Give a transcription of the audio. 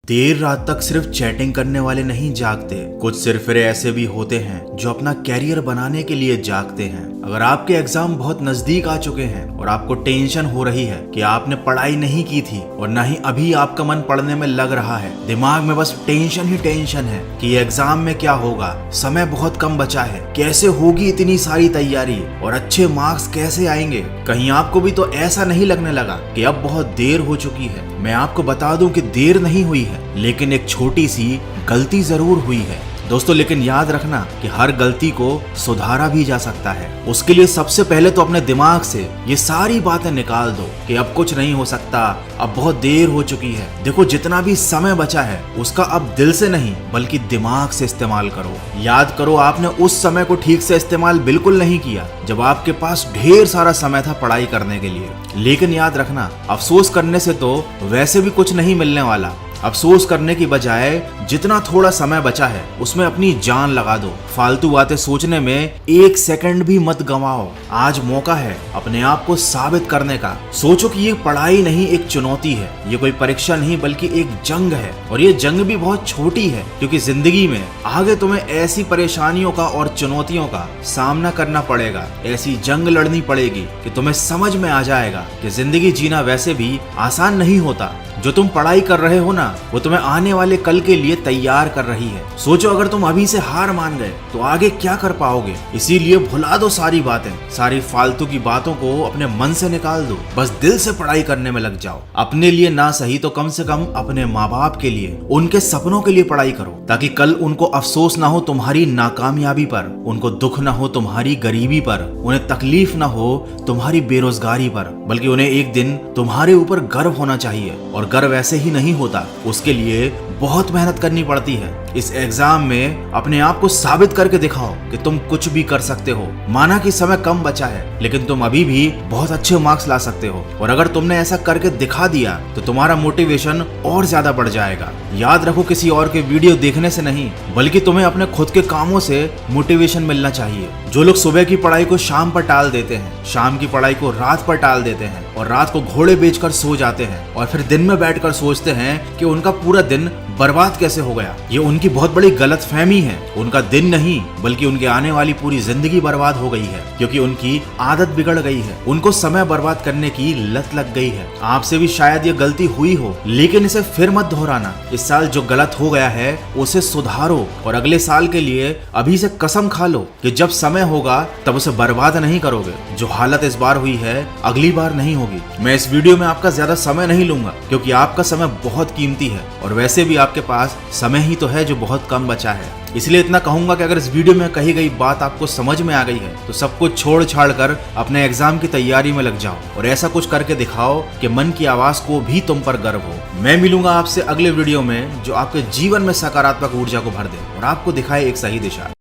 देर रात तक सिर्फ चैटिंग करने वाले नहीं जागते, कुछ सिरफिरे ऐसे भी होते हैं जो अपना कैरियर बनाने के लिए जागते हैं। अगर आपके एग्जाम बहुत नजदीक आ चुके हैं और आपको टेंशन हो रही है कि आपने पढ़ाई नहीं की थी और ना ही अभी आपका मन पढ़ने में लग रहा है, दिमाग में बस टेंशन ही टेंशन है कि एग्जाम में क्या होगा, समय बहुत कम बचा है, कैसे होगी इतनी सारी तैयारी और अच्छे मार्क्स कैसे आएंगे, कहीं आपको भी तो ऐसा नहीं लगने लगा कि अब बहुत देर हो चुकी है। मैं आपको बता दूं कि देर नहीं हुई है, लेकिन एक छोटी सी गलती जरूर हुई है दोस्तों। लेकिन याद रखना कि हर गलती को सुधारा भी जा सकता है। उसके लिए सबसे पहले तो अपने दिमाग से ये सारी बातें निकाल दो कि अब कुछ नहीं हो सकता, अब बहुत देर हो चुकी है। देखो, जितना भी समय बचा है उसका अब दिल से नहीं बल्कि दिमाग से इस्तेमाल करो। याद करो, आपने उस समय को ठीक से इस्तेमाल बिल्कुल नहीं किया जब आपके पास ढेर सारा समय था पढ़ाई करने के लिए। लेकिन याद रखना, अफसोस करने से तो वैसे भी कुछ नहीं मिलने वाला। अफसोस करने की बजाय जितना थोड़ा समय बचा है उसमें अपनी जान लगा दो। फालतू बातें सोचने में एक सेकंड भी मत गंवाओ। आज मौका है अपने आप को साबित करने का। सोचो कि ये पढ़ाई नहीं एक चुनौती है, ये कोई परीक्षा नहीं बल्कि एक जंग है। और ये जंग भी बहुत छोटी है, क्योंकि जिंदगी में आगे तुम्हें ऐसी परेशानियों का और चुनौतियों का सामना करना पड़ेगा, ऐसी जंग लड़नी पड़ेगी कि तुम्हें समझ में आ जाएगा कि जिंदगी जीना वैसे भी आसान नहीं होता। जो तुम पढ़ाई कर रहे हो ना, वो तुम्हें आने वाले कल के लिए तैयार कर रही है। सोचो, अगर तुम अभी से हार मान गए तो आगे क्या कर पाओगे। इसीलिए भुला दो सारी बातें, सारी फालतू की बातों को अपने मन से निकाल दो। बस दिल से पढ़ाई करने में लग जाओ। अपने लिए ना सही तो कम से कम अपने माँ बाप के लिए, उनके सपनों के लिए पढ़ाई करो, ताकि कल उनको अफसोस ना हो तुम्हारी नाकामयाबी पर, उनको दुख ना हो तुम्हारी गरीबी पर, उन्हें तकलीफ ना हो तुम्हारी बेरोजगारी पर, बल्कि उन्हें एक दिन तुम्हारे ऊपर गर्व होना चाहिए। और गर्व ऐसे ही नहीं होता, उसके लिए बहुत मेहनत करनी पड़ती है। इस एग्जाम में अपने आप को साबित करके दिखाओ कि तुम कुछ भी कर सकते हो। माना कि समय कम बचा है, लेकिन तुम अभी भी बहुत अच्छे मार्क्स ला सकते हो। और अगर तुमने ऐसा करके दिखा दिया तो तुम्हारा मोटिवेशन और ज्यादा बढ़ जाएगा। याद रखो, किसी और के वीडियो देखने से नहीं बल्कि तुम्हें अपने खुद के कामों से मोटिवेशन मिलना चाहिए। जो लोग सुबह की पढ़ाई को शाम पर टाल देते हैं, शाम की पढ़ाई को रात पर टाल देते हैं और रात को घोड़े बेचकर सो जाते हैं और फिर दिन में बैठकर सोचते हैं कि उनका पूरा दिन बर्बाद कैसे हो गया, ये उनकी बहुत बड़ी गलतफहमी है। उनका दिन नहीं बल्कि उनके आने वाली पूरी जिंदगी बर्बाद हो गई है, क्योंकि उनकी आदत बिगड़ गई है। उनको समय बर्बाद करने की लत लग गई है। आपसे भी शायद ये गलती हुई हो, लेकिन इसे फिर मत दोहराना। इस साल जो गलत हो गया है उसे सुधारो और अगले साल के लिए अभी से कसम खा लो कि जब समय होगा तब उसे बर्बाद नहीं करोगे। जो हालत इस बार हुई है अगली बार नहीं होगी। मैं इस वीडियो में आपका ज्यादा समय नहीं लूंगा, क्योंकि आपका समय बहुत कीमती है और वैसे भी आपके पास समय ही तो है जो बहुत कम बचा है। इसलिए इतना कहूंगा कि अगर इस वीडियो में कही गई बात आपको समझ में आ गई है तो सब कुछ छोड़ छाड़ कर अपने एग्जाम की तैयारी में लग जाओ और ऐसा कुछ करके दिखाओ कि मन की आवाज को भी तुम पर गर्व हो। मैं मिलूंगा आपसे अगले वीडियो में जो आपके जीवन में सकारात्मक ऊर्जा को भर दे और आपको दिखाए एक सही दिशा।